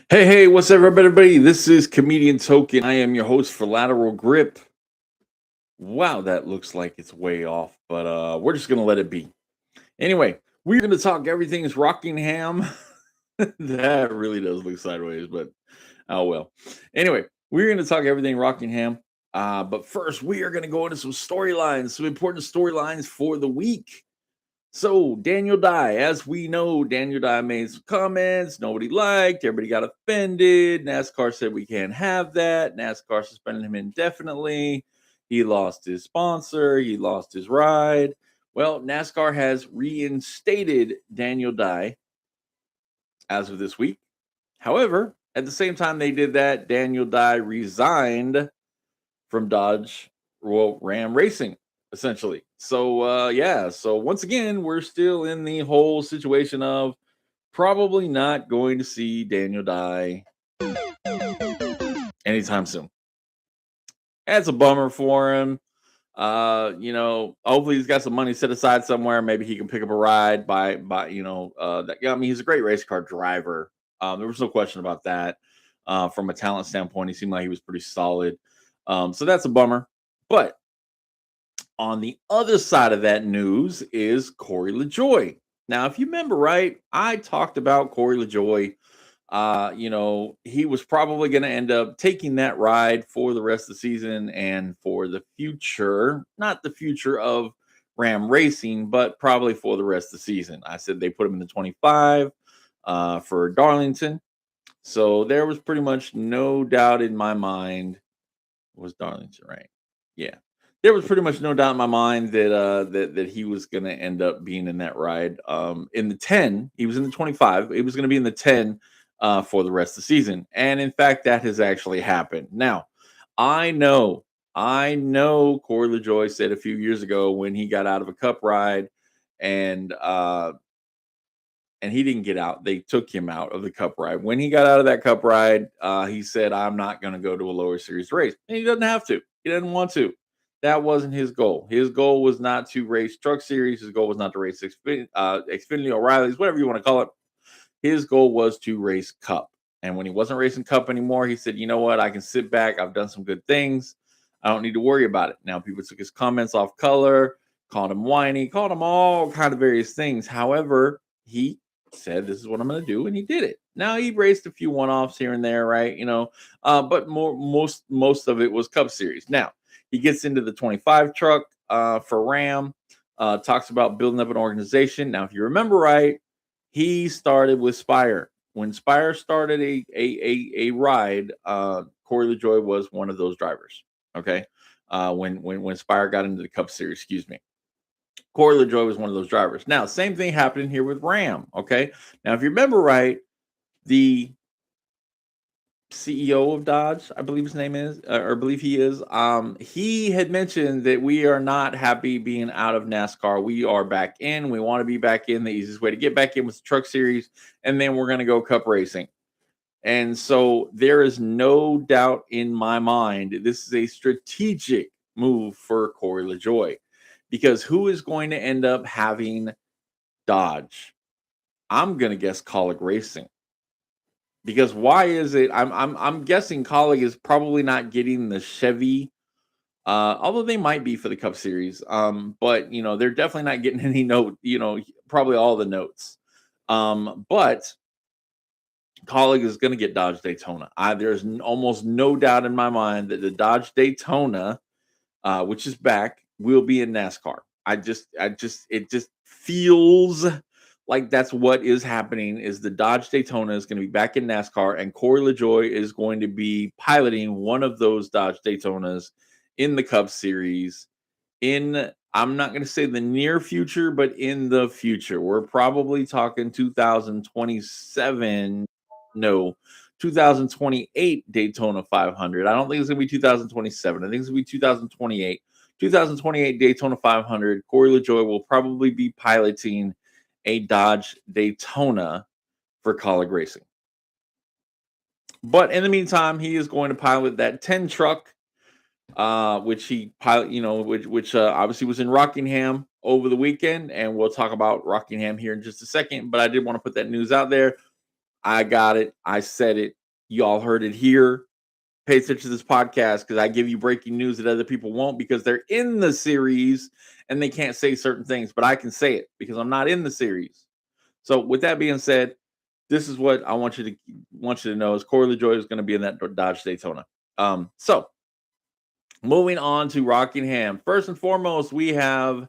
Hey, what's up, everybody? This is Comedian Token. I am your host for Lateral Grip. Wow, that looks like it's way off, but we're just gonna let it be. Anyway, we're gonna talk everything's Rockingham. That really does look sideways, but oh well. Anyway, we're gonna talk everything Rockingham. But first, we are gonna go into some storylines, some important storylines for the week. So Daniel Dye, as we know, Daniel Dye made some comments nobody liked. Everybody got offended. NASCAR said we can't have that. NASCAR suspended him indefinitely. He lost his sponsor. He lost his ride. Well, NASCAR has reinstated Daniel Dye as of this week. However, at the same time they did that, Daniel Dye resigned from Dodge Ram Racing, essentially. So yeah, so once again, we're still in the whole situation of probably not going to see Daniel Dye anytime soon. That's a bummer for him. Hopefully he's got some money set aside somewhere. Maybe he can pick up a ride by that. Yeah, I mean, he's a great race car driver. There was no question about that. From a talent standpoint, he seemed like he was pretty solid. So that's a bummer. But on the other side of that news is Corey LaJoy. Now, if you remember right, I talked about Corey LaJoy. He was probably going to end up taking that ride for the rest of the season and for the future, not the future of Ram Racing, but probably for the rest of the season. I said they put him in the 25 for Darlington. So there was pretty much no doubt in my mind. Was Darlington right? Yeah. There was pretty much no doubt in my mind that that he was going to end up being in that ride. In the 10, he was in the 25. He was going to be in the 10 for the rest of the season. And in fact, that has actually happened. Now, I know, Corey LaJoy said a few years ago when he got out of a cup ride and he didn't get out. They took him out of the cup ride. When he got out of that cup ride, he said, I'm not going to go to a lower series race. And he doesn't have to. He doesn't want to. That wasn't his goal. His goal was not to race truck series. His goal was not to race Xfinity O'Reilly's, whatever you want to call it. His goal was to race cup. And when he wasn't racing cup anymore, he said, you know what? I can sit back. I've done some good things. I don't need to worry about it. Now, people took his comments off color, called him whiny, called him all kind of various things. However, he said, this is what I'm going to do. And he did it. Now he raced a few one-offs here and there, right? But most of it was cup series. Now he gets into the 25 truck for Ram, talks about building up an organization. Now, if you remember right, he started with Spire. When Spire started a ride, Corey LaJoy was one of those drivers. Okay. When Spire got into the Cup Series, excuse me. Corey LaJoy was one of those drivers. Now, same thing happened here with Ram. Okay. Now, if you remember right, the CEO of Dodge, I believe his name is, or believe he is. He had mentioned that we are not happy being out of NASCAR. We are back in. We want to be back in. The easiest way to get back in was the Truck Series, and then we're going to go Cup racing. And so there is no doubt in my mind this is a strategic move for Corey LaJoy, because who is going to end up having Dodge? I'm going to guess Colleague Racing. Because why is it? I'm guessing Colleague is probably not getting the Chevy, although they might be for the Cup Series. But they're definitely not getting any note. Probably all the notes. But Colleague is going to get Dodge Daytona. There's almost no doubt in my mind that the Dodge Daytona, which is back, will be in NASCAR. It just feels like that's what is happening. Is the Dodge Daytona is going to be back in NASCAR, and Corey LaJoy is going to be piloting one of those Dodge Daytonas in the Cup Series. I'm not going to say the near future, but in the future, we're probably talking 2027. No, 2028 Daytona 500. I don't think it's going to be 2027. I think it's going to be 2028. 2028 Daytona 500. Corey LaJoy will probably be piloting a Dodge Daytona for Colleague Racing. But in the meantime, he is going to pilot that 10 truck, which he pilot, which obviously was in Rockingham over the weekend, and we'll talk about Rockingham here in just a second. But I did want to put that news out there. I got it. I said it. Y'all heard it here. Pay attention to this podcast because I give you breaking news that other people won't because they're in the series and they can't say certain things, but I can say it because I'm not in the series. So with that being said, this is what I want you to know is Corey LaJoie is going to be in that Dodge Daytona. So moving on to Rockingham. First and foremost, we have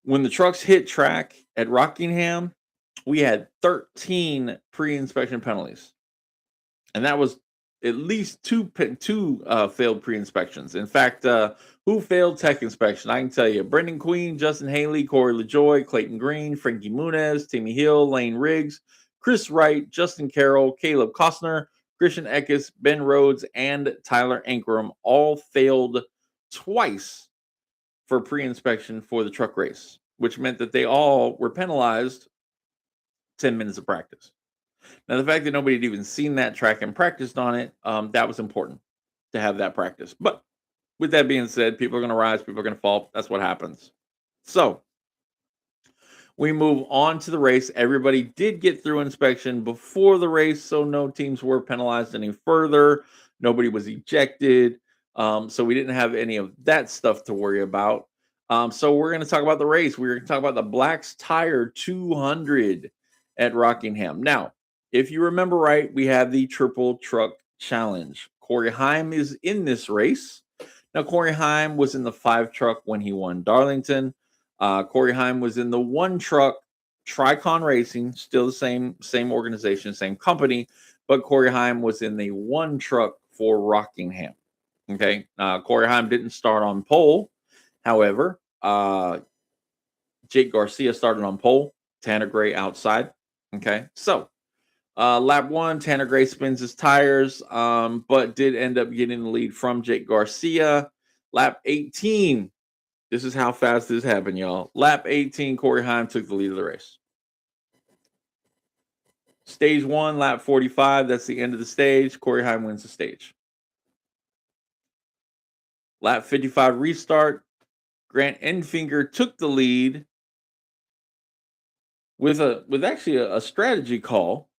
when the trucks hit track at Rockingham, we had 13 pre-inspection penalties, and that was at least two failed pre-inspections. In fact, who failed tech inspection? I can tell you: Brendan Queen, Justin Haley, Corey LaJoie, Clayton Green, Frankie Muniz, Timmy Hill, Lane Riggs, Chris Wright, Justin Carroll, Caleb Costner, Christian Eckes, Ben Rhodes, and Tyler Ankrum all failed twice for pre-inspection for the truck race, which meant that they all were penalized 10 minutes of practice. Now, the fact that nobody had even seen that track and practiced on it, that was important to have that practice. But with that being said, people are going to rise, people are going to fall. That's what happens. So we move on to the race. Everybody did get through inspection before the race, so no teams were penalized any further. Nobody was ejected. So we didn't have any of that stuff to worry about. So we're going to talk about the race. We're going to talk about the Black's Tire 200 at Rockingham. Now, if you remember right, we have the Triple Truck Challenge. Corey Heim is in this race. Now, Corey Heim was in the 5 truck when he won Darlington. Corey Heim was in the 1 truck Tricon Racing, still the same organization, same company, but Corey Heim was in the 1 truck for Rockingham. Okay, Corey Heim didn't start on pole. However, Jake Garcia started on pole, Tanner Gray outside. Okay, so lap 1, Tanner Gray spins his tires, but did end up getting the lead from Jake Garcia. Lap 18, this is how fast this happened, y'all. Lap 18, Corey Heim took the lead of the race. Stage 1, lap 45, that's the end of the stage. Corey Heim wins the stage. Lap 55 restart, Grant Enfinger took the lead with actually a strategy call,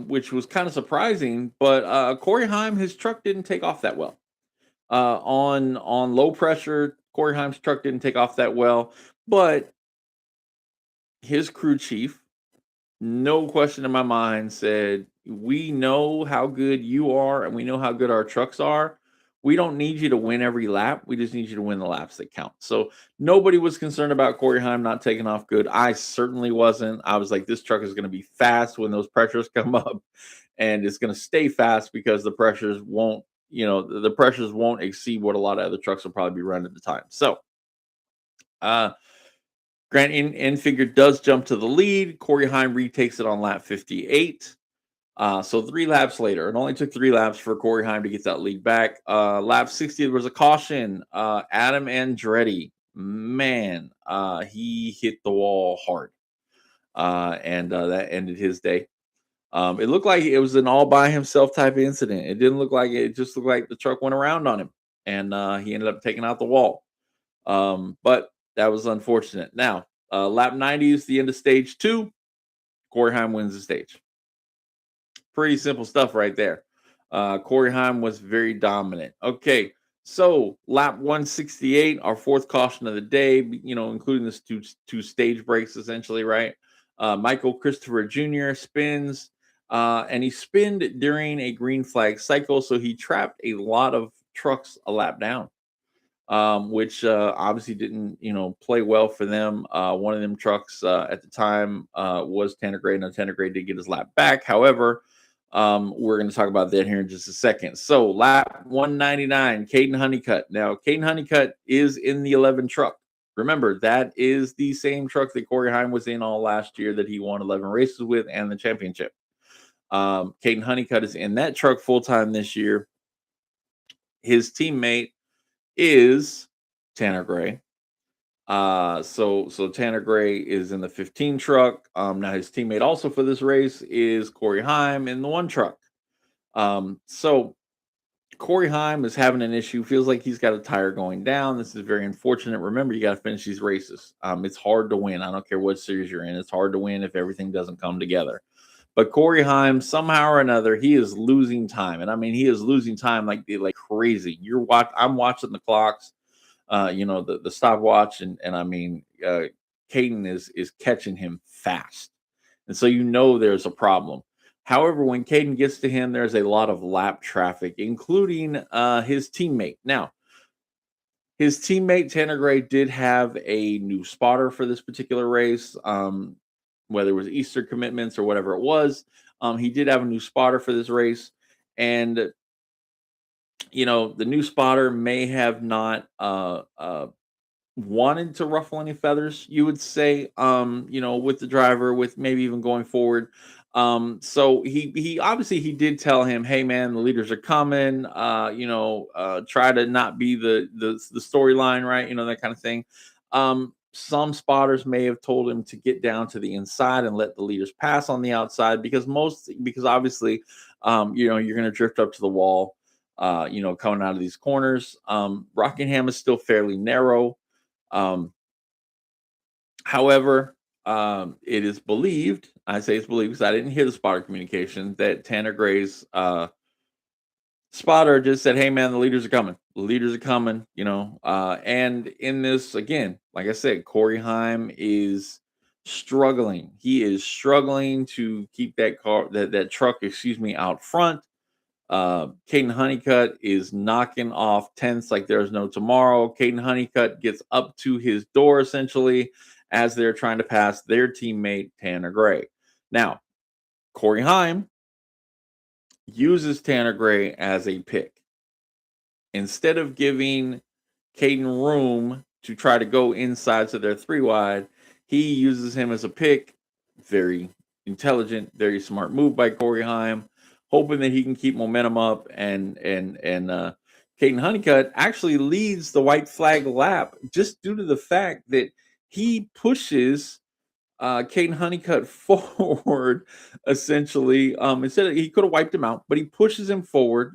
which was kind of surprising. But Corey Heim, his truck didn't take off that well. On low pressure, Corey Heim's truck didn't take off that well, but his crew chief, no question in my mind, said, "We know how good you are, and we know how good our trucks are. We don't need you to win every lap. We just need you to win the laps that count." So nobody was concerned about Corey Heim not taking off good. I certainly wasn't. I was like, this truck is going to be fast when those pressures come up, and it's going to stay fast because the pressures won't, the pressures won't exceed what a lot of other trucks will probably be running at the time. So, Grant Enfinger does jump to the lead. Corey Heim retakes it on lap 58. So 3 laps later, it only took 3 laps for Corey Heim to get that lead back. Lap 60, there was a caution. Adam Andretti, man, he hit the wall hard. And that ended his day. It looked like it was an all by himself type of incident. It didn't look like it. It just looked like the truck went around on him, and he ended up taking out the wall. But that was unfortunate. Now, lap 90 is the end of stage 2. Corey Heim wins the stage. Pretty simple stuff right there. Corey Heim was very dominant. Okay, so lap 168, our 4th caution of the day, including this two stage breaks essentially, right? Michael Christopher Jr. spins, and he spinned during a green flag cycle, so he trapped a lot of trucks a lap down, which obviously didn't, play well for them. One of them trucks at the time was Tanner Gray. Now, Tanner Gray did get his lap back. However, we're going to talk about that here in just a second. So, lap 199, Caden Honeycutt. Now, Caden Honeycutt is in the 11 truck. Remember, that is the same truck that Corey Heim was in all last year that he won 11 races with and the championship. Caden Honeycutt is in that truck full-time this year. His teammate is Tanner Gray. So Tanner Gray is in the 15 truck. Now his teammate also for this race is Corey Heim in the 1 truck. So Corey Heim is having an issue. Feels like he's got a tire going down. This is very unfortunate. Remember, you got to finish these races. It's hard to win. I don't care what series you're in. It's hard to win if everything doesn't come together. But Corey Haim, somehow or another, he is losing time, and I mean, he is losing time like crazy. I'm watching the clocks, the stopwatch, and I mean, Caden is catching him fast, and so there's a problem. However, when Caden gets to him, there's a lot of lap traffic, including his teammate. Now, his teammate Tanner Gray did have a new spotter for this particular race. Whether it was Easter commitments or whatever it was, he did have a new spotter for this race, and the new spotter may have not wanted to ruffle any feathers, you would say, with the driver, with maybe even going forward. So he obviously he did tell him, hey man, the leaders are coming, try to not be the storyline, right? That kind of thing. Some spotters may have told him to get down to the inside and let the leaders pass on the outside because obviously you're gonna drift up to the wall, coming out of these corners. Rockingham is still fairly narrow. um, However, it is believed, I say it's believed because I didn't hear the spotter communication, that Tanner Gray's spotter just said, hey man, the leaders are coming. The leaders are coming, and in this, again, like I said, Corey Haim is struggling. He is struggling to keep that truck, excuse me, out front. Caden Honeycutt is knocking off tenths like there's no tomorrow. Caden Honeycutt gets up to his door essentially as they're trying to pass their teammate Tanner Gray. Now, Corey Haim uses Tanner Gray as a pick. Instead of giving Caden room to try to go inside to their three wide, he uses him as a pick. Very intelligent, very smart move by Corey Haim, hoping that he can keep momentum up. And Caden Honeycutt actually leads the white flag lap just due to the fact that he pushes Caden Honeycutt forward essentially. Instead of, he could have wiped him out, but he pushes him forward.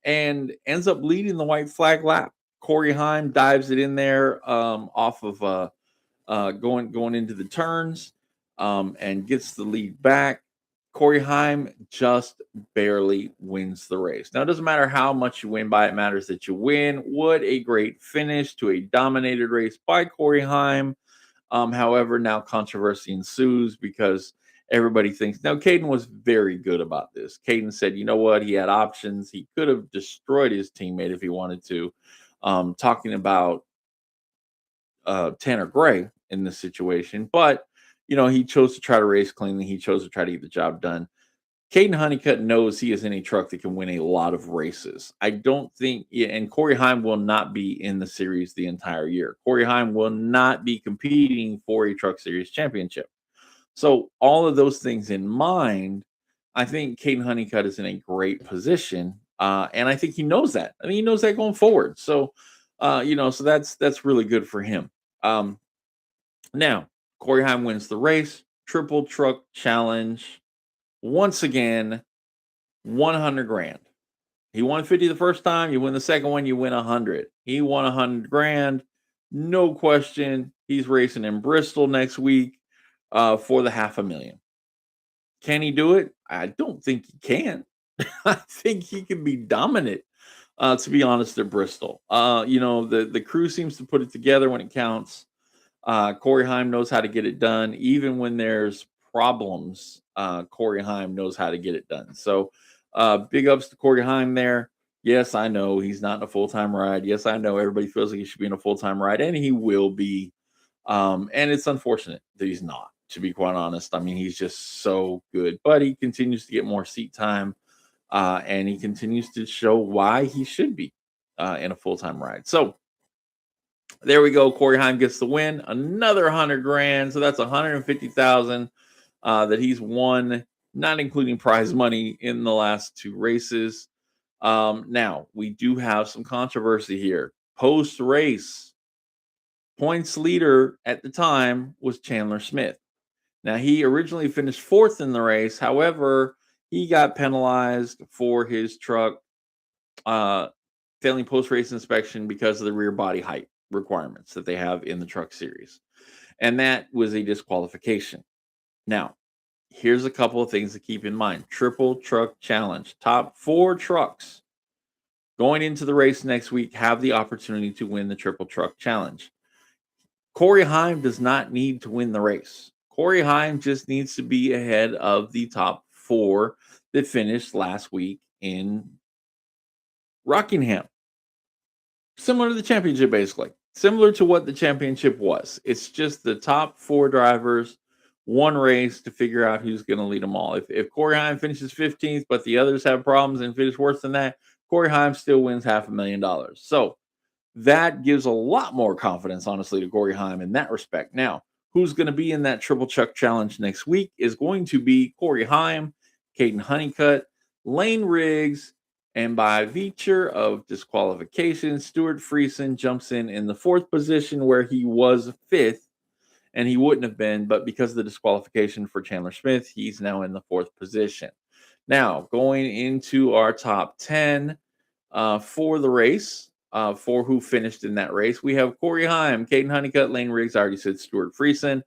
And ends up leading the white flag lap. Corey Haim dives it in there, off of going into the turns, and gets the lead back. Corey Haim just barely wins the race. Now, it doesn't matter how much you win by, it matters that you win. What a great finish to a dominated race by Corey Haim. However, now controversy ensues because everybody thinks now Caden was very good about this. Caden said, you know what, he had options. He could have destroyed his teammate if he wanted to. Talking about Tanner Gray in this situation, but he chose to try to race cleanly. He chose to try to get the job done. Caden Honeycutt knows he is in a truck that can win a lot of races. I don't think, yeah, and Corey Haim will not be in the series the entire year. Corey Haim will not be competing for a Truck Series championship. So, all of those things in mind, I think Caden Honeycutt is in a great position, and I think he knows that. I mean, he knows that going forward. So, so that's really good for him. Um, Now, Corey Haim wins the race, triple truck challenge once again. 100 grand. He won 50 the first time. You win the second one, you win 100. He won 100 grand. No question. He's racing in Bristol next week for the 500,000. Can he do it? I don't think he can. I think he can be dominant, to be honest, at Bristol. The crew seems to put it together when it counts. Corey Haim knows how to get it done. Even when there's problems, Corey Haim knows how to get it done. So, big ups to Corey Haim there. Yes, I know he's not in a full time ride. Yes, I know everybody feels like he should be in a full time ride, and he will be. And it's unfortunate that he's not, to be quite honest. I mean, he's just so good, but he continues to get more seat time, and he continues to show why he should be in a full time ride. So, there we go. Corey Haim gets the win. Another 100 grand. So that's 150,000 that he's won, not including prize money in the last two races. Now we do have some controversy here. Post race, points leader at the time was Chandler Smith. Now he originally finished fourth in the race. However, he got penalized for his truck failing post race inspection because of the rear body height requirements that they have in the truck series. And that was a disqualification. Now, Here's a couple of things to keep in mind. Triple truck challenge. Top 4 trucks going into the race next week have the opportunity to win the triple truck challenge. Corey Heim does not need to win the race. Corey Heim just needs to be ahead of the top 4 that finished last week in Rockingham. Similar to the championship, basically. Similar to what the championship was. It's just the top 4 drivers, one race to figure out who's going to lead them all. If Corey Heim finishes 15th, but the others have problems and finish worse than that, Corey Heim still wins $500,000. So that gives a lot more confidence, honestly, to Corey Heim in that respect. Now, who's going to be in that triple chuck challenge next week is going to be Corey Heim, Caden Honeycutt, Lane Riggs, and by virtue of disqualification, Stuart Friesen jumps in the 4th position where he was 5th, and he wouldn't have been, but because of the disqualification for Chandler Smith, he's now in the 4th position. Now, going into our top 10 for the race, for who finished in that race, we have Corey Heim, Caden Honeycutt, Lane Riggs, I already said Stuart Friesen.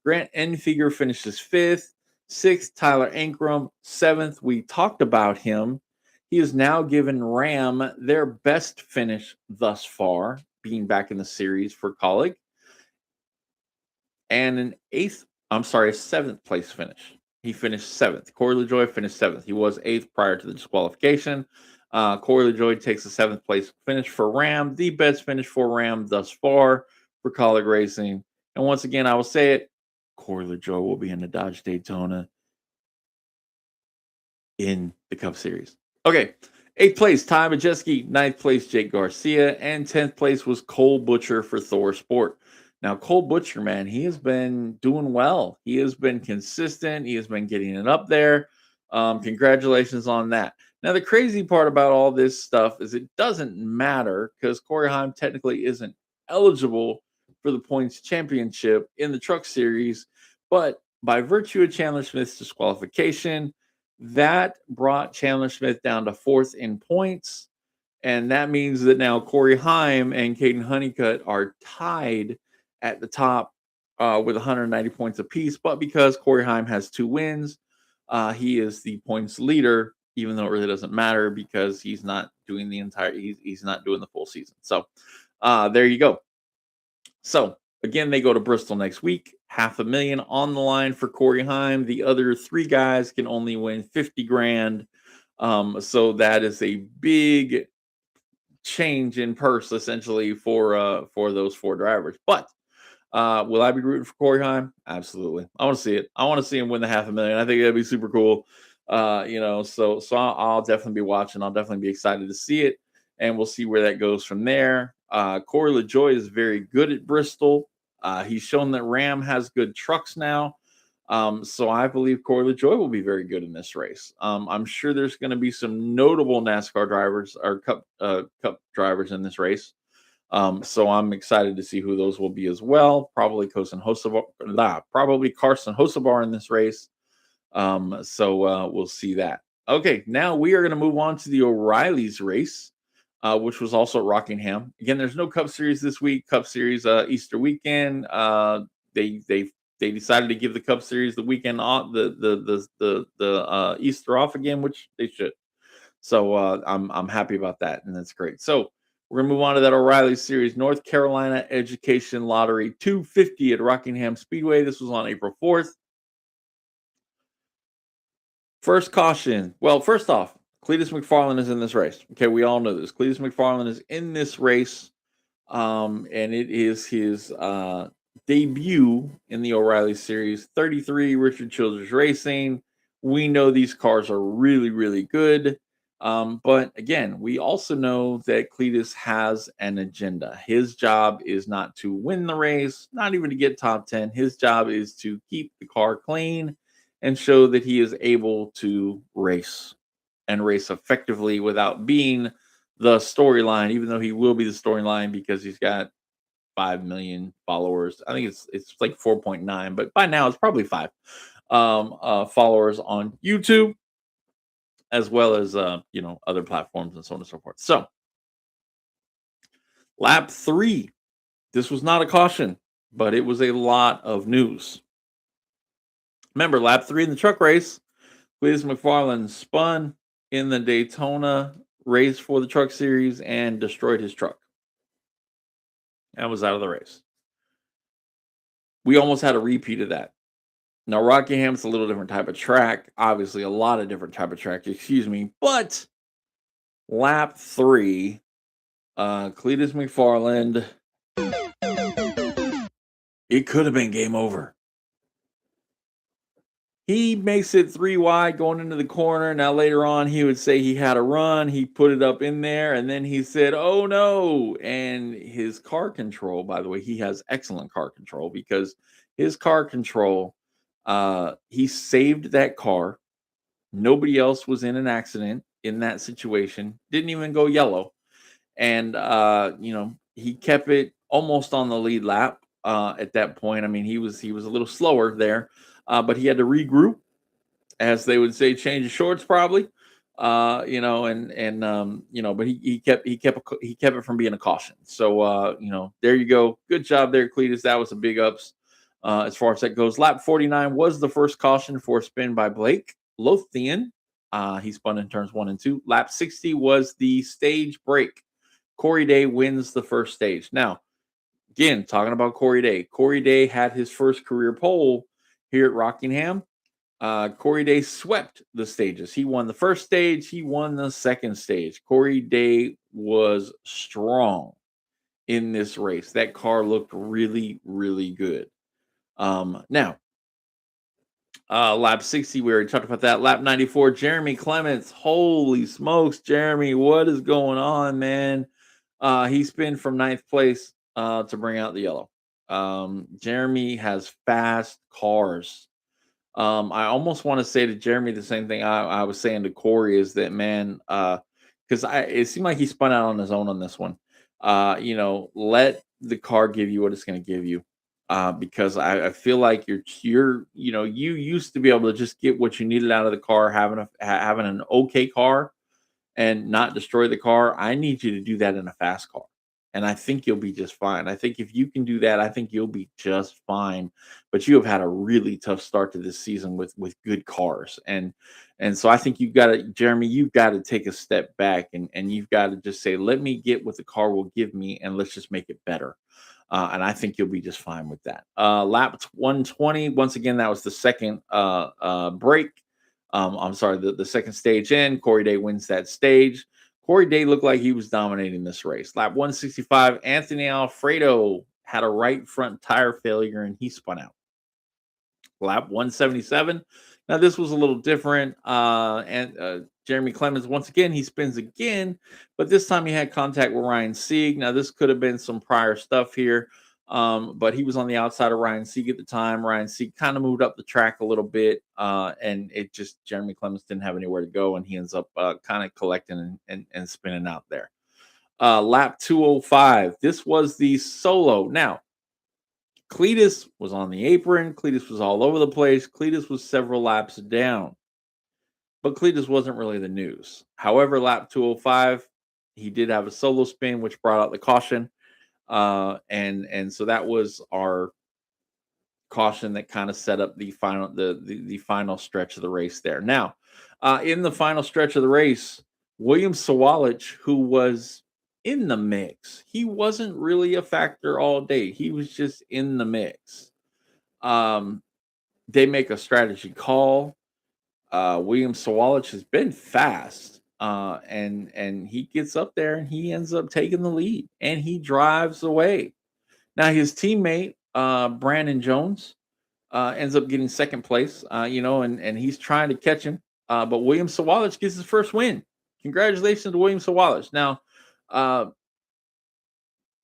Grant Enfinger finishes 5th. 6th, Tyler Ankrum. 7th, we talked about him. He has now given Ram their best finish thus far, being back in the series for Colleague. And an 7th place finish. He finished 7th. Corey LaJoy finished 7th. He was 8th prior to the disqualification. Corey LaJoy takes the 7th place finish for Ram, the best finish for Ram thus far for Colleague Racing. And once again, I will say it, Corey LaJoy will be in the Dodge Daytona in the Cup Series. Okay, 8th place, Ty Majeski. 9th place, Jake Garcia. And 10th place was Cole Butcher for Thor Sport. Now, Cole Butcher, man, he has been doing well. He has been consistent. He has been getting it up there. Congratulations on that. Now, the crazy part about all this stuff is it doesn't matter because Corey Heim technically isn't eligible for the points championship in the Truck Series. But by virtue of Chandler Smith's disqualification, that brought Chandler Smith down to 4th in points. And that means that now Corey Heim and Caden Honeycutt are tied at the top with 190 points apiece. But because Corey Heim has 2 wins, he is the points leader, even though it really doesn't matter because he's not doing he's not doing the full season. So there you go. So again, they go to Bristol next week. $500,000 on the line for Corey Heim. The other 3 guys can only win 50 grand. So that is a big change in purse essentially for those 4 drivers. But will I be rooting for Corey Heim? Absolutely. I want to see it. I want to see him win the $500,000. I think that'd be super cool. So I'll definitely be watching. I'll definitely be excited to see it, and we'll see where that goes from there. Corey LaJoy is very good at Bristol. He's shown that Ram has good trucks now. So I believe Corey LaJoy will be very good in this race. I'm sure there's going to be some notable NASCAR drivers or Cup drivers in this race. So I'm excited to see who those will be as well. Probably Carson Hocevar in this race. So we'll see that. Okay, now we are going to move on to the O'Reilly's race, which was also at Rockingham. Again, there's no Cup Series this week. Cup Series Easter weekend. They decided to give the Cup Series the weekend off, the Easter off again, which they should. So I'm happy about that, and that's great. So we're gonna move on to that O'Reilly Series North Carolina Education Lottery 250 at Rockingham Speedway. This was on April 4th. First caution. Well, first off, Cletus McFarland is in this race. Okay, we all know this. Cletus McFarland is in this race, and it is his debut in the O'Reilly Series 33. Richard Childress Racing. We know these cars are really, really good. But again, we also know that Cletus has an agenda. His job is not to win the race, not even to get top 10. His job is to keep the car clean and show that he is able to race and race effectively without being the storyline, even though he will be the storyline because he's got 5 million followers. I think it's like 4.9, but by now it's probably 5 followers on YouTube, as well as other platforms and so on and so forth. So lap 3, this was not a caution, but it was a lot of news. Remember, lap 3 in the truck race, Cletus McFarland spun in the Daytona race for the Truck Series and destroyed his truck and was out of the race. We almost had a repeat of that. Now, Rockingham's a little different type of track, obviously a lot of different type of track, excuse me, but lap 3, Cletus McFarland, it could have been game over. He makes it 3 wide going into the corner. Now, later on, he would say he had a run. He put it up in there, and then he said, "Oh no!" And his car control, by the way, he has excellent car control because his car control, he saved that car. Nobody else was in an accident in that situation. Didn't even go yellow, and he kept it almost on the lead lap. At that point, I mean, he was a little slower there, but he had to regroup, as they would say, change of shorts probably. But he kept it from being a caution. So there you go. Good job there, Cletus. That was a big ups as far as that goes. Lap 49 was the first caution for a spin by Blake Lothian. He spun in turns 1 and 2. Lap 60 was the stage break. Corey Day wins the first stage. Now, again, talking about Corey Day. Corey Day had his first career pole here at Rockingham. Corey Day swept the stages. He won the first stage. He won the second stage. Corey Day was strong in this race. That car looked really, really good. Now, lap 60, we already talked about that. Lap 94, Jeremy Clements. Holy smokes, Jeremy, what is going on, man? He spun from ninth place to bring out the yellow. Jeremy has fast cars. I almost want to say to Jeremy the same thing I was saying to Corey is that, man, because it seemed like he spun out on his own on this one. Let the car give you what it's going to give you. Because I feel like you used to be able to just get what you needed out of the car, having an okay car and not destroy the car. I need you to do that in a fast car. And I think you'll be just fine. I think if you can do that, I think you'll be just fine. But you have had a really tough start to this season with good cars. And so I think you've got to, Jeremy, you've got to take a step back and you've got to just say, let me get what the car will give me and let's just make it better. And I think you'll be just fine with that. Lap 120, once again, that was the second break. I'm sorry, the second stage in. Corey Day wins that stage. Corey Day looked like he was dominating this race. Lap 165, Anthony Alfredo had a right front tire failure and he spun out. Lap 177. Now this was a little different. And Jeremy Clemens, once again, he spins again, but this time he had contact with Ryan Sieg. Now this could have been some prior stuff here, but he was on the outside of Ryan Sieg at the time. Ryan Sieg kind of moved up the track a little bit, and it just Jeremy Clemens didn't have anywhere to go, and he ends up kind of collecting and spinning out there. Lap 205. This was the solo. Now, Cletus was on the apron. Cletus was all over the place. Cletus was several laps down. But Cletus wasn't really the news. However, lap 205, he did have a solo spin, which brought out the caution. And so that was our caution that kind of set up the final stretch of the race there. Now, in the final stretch of the race, William Sawalich, who was in the mix, he wasn't really a factor all day. He was just in the mix. They make a strategy call. William Sawalich has been fast, and he gets up there and he ends up taking the lead and he drives away. Now his teammate Brandon Jones ends up getting second place, and he's trying to catch him, but William Sawalich gets his first win. Congratulations to William Sawalich. Now,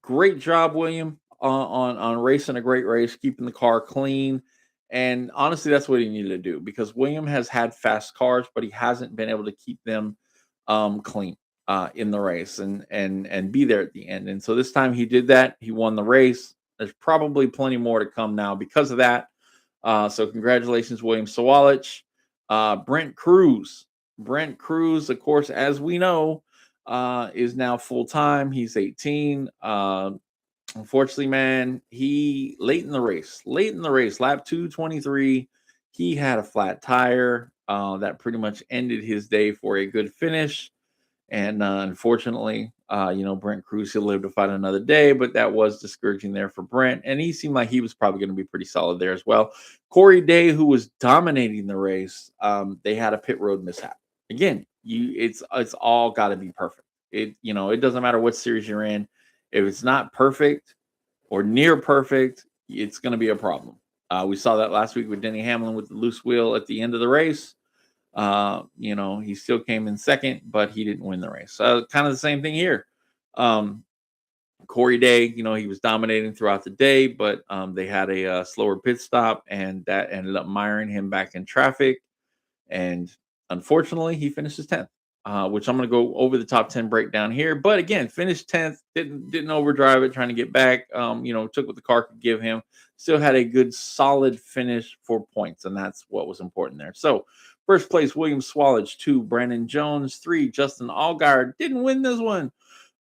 great job, William, on racing a great race, keeping the car clean. And honestly, that's what he needed to do because William has had fast cars, but he hasn't been able to keep them clean in the race and be there at the end. And so this time he did that. He won the race. There's probably plenty more to come now because of that. So congratulations, William Sawalich. Brent Cruz. Brent Cruz, of course, as we know, is now full time. He's 18. Unfortunately, man, he late in the race, lap 223, He had a flat tire that pretty much ended his day for a good finish. And unfortunately, Brent Cruz, he'll live to fight another day, but that was discouraging there for Brent. And he seemed like he was probably going to be pretty solid there as well. Corey Day, who was dominating the race, they had a pit road mishap. Again, it's all got to be perfect. It doesn't matter what series you're in. If it's not perfect or near perfect, it's going to be a problem. We saw that last week with Denny Hamlin with the loose wheel at the end of the race. He still came in second, but he didn't win the race. So kind of the same thing here. Um, Corey Day, he was dominating throughout the day, but they had a slower pit stop, and that ended up miring him back in traffic. And unfortunately, he finishes 10th, which I'm going to go over the top 10 breakdown here. But again, finished 10th, didn't overdrive it, trying to get back. Took what the car could give him. Still had a good, solid finish for points, and that's what was important there. So, first place, William Swallage. 2, Brandon Jones. 3, Justin Allgaier. Didn't win this one.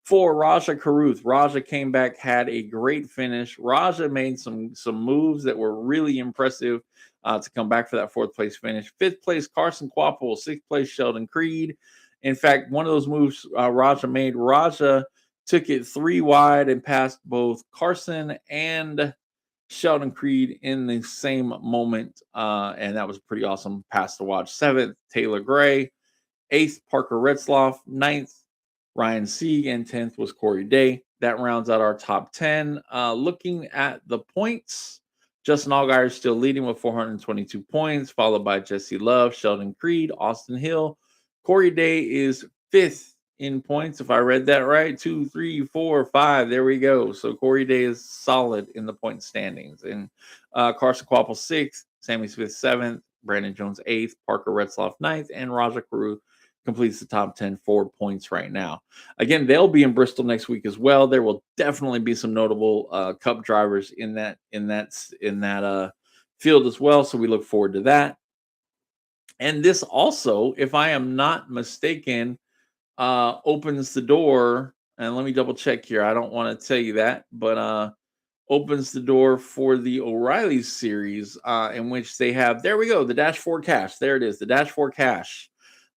4, Raja Caruth. Raja came back, had a great finish. Raja made some moves that were really impressive to come back for that fourth place finish. Fifth place, Carson Quapple. Sixth place, Sheldon Creed. In fact, one of those moves Raja made, Raja took it 3 wide and passed both Carson and Sheldon Creed in the same moment. And that was pretty awesome pass to watch. 7th, Taylor Gray. 8th, Parker Retzloff. 9th, Ryan Sieg, and 10th was Corey Day. That rounds out our top 10. Looking at the points, Justin Allgaier is still leading with 422 points, followed by Jesse Love, Sheldon Creed, Austin Hill. Corey Day is 5th in points, if I read that right. 2, 3, 4, 5. There we go. So Corey Day is solid in the point standings. And Carson Quapple 6th, Sammy Smith 7th, Brandon Jones 8th, Parker Retzloff 9th, and Raja Caruth completes the top 10, 4 points right now. Again, they'll be in Bristol next week as well. There will definitely be some notable Cup drivers in that field as well. So we look forward to that. And this also, if I am not mistaken, opens the door. And let me double check here. I don't want to tell you that, but opens the door for the O'Reilly series, in which they have, there we go, the Dash 4 Cash. There it is, the Dash 4 Cash.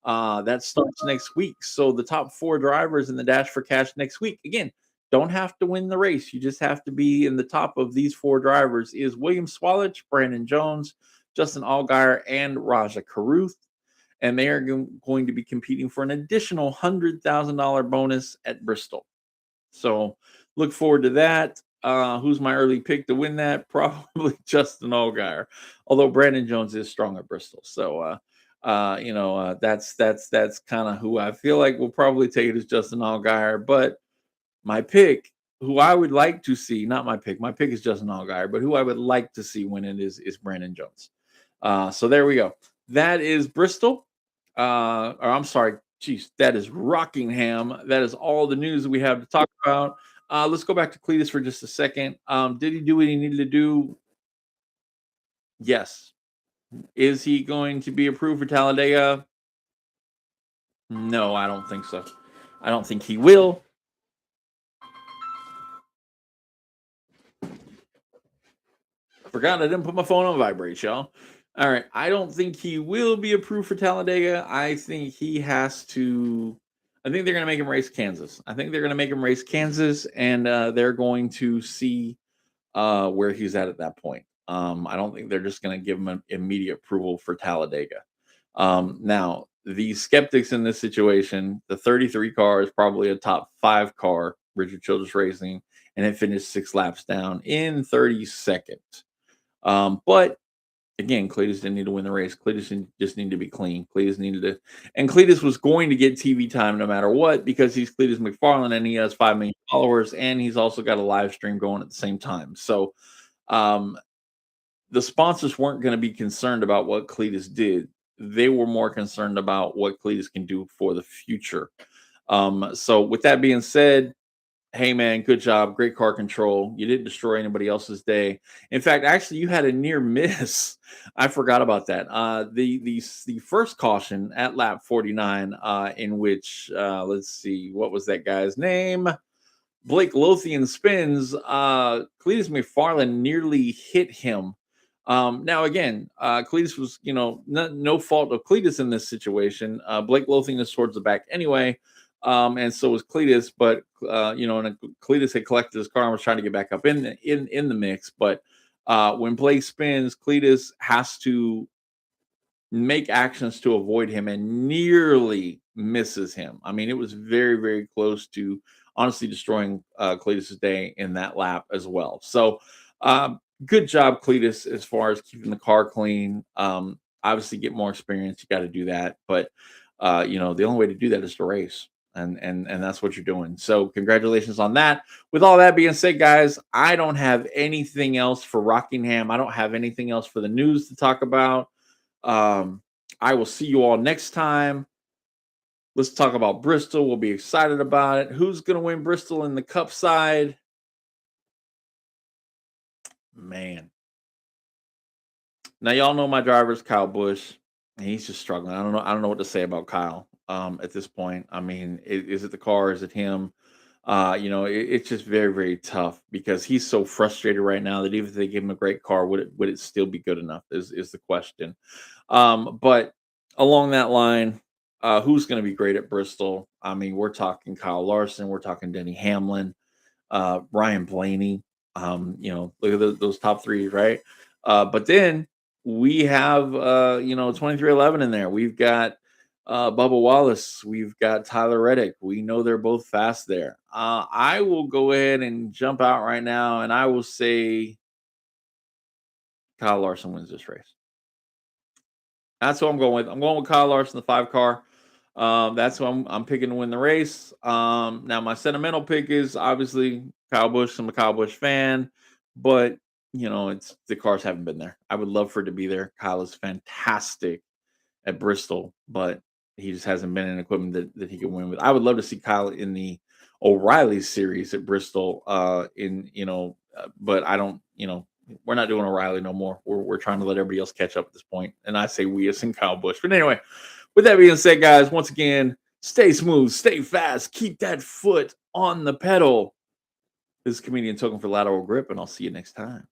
That starts next week. So the top 4 drivers in the Dash for Cash next week, again, don't have to win the race. You just have to be in the top of these 4 drivers is William Swallage, Brandon Jones, Justin Allgaier, and Raja Caruth. And they are going to be competing for an additional $100,000 bonus at Bristol. So look forward to that. Who's my early pick to win that? Probably Justin Allgaier, although Brandon Jones is strong at Bristol. So that's kind of who I feel like will probably take it as Justin Allgaier. But my pick, who I would like to see, not my pick is Justin Allgaier, but who I would like to see win it is Brandon Jones. So there we go. That is Bristol. Or I'm sorry, geez, that is Rockingham. That is all the news that we have to talk about. Let's go back to Cletus for just a second. Did he do what he needed to do? Yes. Is he going to be approved for Talladega? No, I don't think so. I don't think he will. Forgot I didn't put my phone on vibrate, y'all. All right. I don't think he will be approved for Talladega. I think he has to. I think they're going to make him race Kansas. I think they're going to make him race Kansas, and they're going to see where he's at that point. I don't think they're just going to give him an immediate approval for Talladega. Now, the skeptics in this situation, the 33 car is probably a top 5 car, Richard Childress Racing, and it finished 6 laps down in 32nd. But again, Cletus didn't need to win the race. Cletus just needed to be clean. Cletus needed to, and Cletus was going to get TV time no matter what because he's Cletus McFarland and he has 5 million followers, and he's also got a live stream going at the same time. So, the sponsors weren't going to be concerned about what Cletus did. They were more concerned about what Cletus can do for the future. So, with that being said, hey man, good job, great car control. You didn't destroy anybody else's day. In fact, actually, you had a near miss. I forgot about that. The first caution at lap 49, in which let's see, what was that guy's name? Blake Lothian spins. Cletus McFarland nearly hit him Now again, Cletus was, no fault of Cletus in this situation. Blake Lothing is towards the back anyway, and so was Cletus. But and Cletus had collected his car and was trying to get back up in the mix. But when Blake spins, Cletus has to make actions to avoid him and nearly misses him. I mean, it was very, very close to honestly destroying Cletus's day in that lap as well. So, good job, Cletus, as far as keeping the car clean. Obviously, get more experience. You got to do that, but the only way to do that is to race. And that's what you're doing. So congratulations on that. With all that being said, guys, I don't have anything else for Rockingham. I don't have anything else for the news to talk about. um, I will see you all next time. Let's talk about Bristol. We'll be excited about it. Who's going to win Bristol in the Cup side? Man. Now y'all know my driver's Kyle Busch, and he's just struggling. I don't know. I don't know what to say about Kyle. At this point, I mean, is it the car? Is it him? It's just very, very tough because he's so frustrated right now that even if they give him a great car, would it still be good enough? Is the question. But along that line, who's going to be great at Bristol? I mean, we're talking Kyle Larson, we're talking Denny Hamlin, Ryan Blaney. Look at those top three, right? But then we have 2311 in there. We've got Bubba Wallace, we've got Tyler Reddick. We know they're both fast there. I will go ahead and jump out right now, and I will say Kyle Larson wins this race. That's what I'm going with. I'm going with Kyle Larson, the 5 car. That's who I'm picking to win the race. Now my sentimental pick is obviously Kyle Busch. I'm a Kyle Busch fan, but it's the cars haven't been there. I would love for it to be there. Kyle is fantastic at Bristol, but he just hasn't been in equipment that he can win with. I would love to see Kyle in the O'Reilly series at Bristol. But I don't. We're not doing O'Reilly no more. We're trying to let everybody else catch up at this point. And I say we as in Kyle Busch. But anyway, with that being said, guys, once again, stay smooth, stay fast, keep that foot on the pedal. This is Comedian Token for Lateral Grip, and I'll see you next time.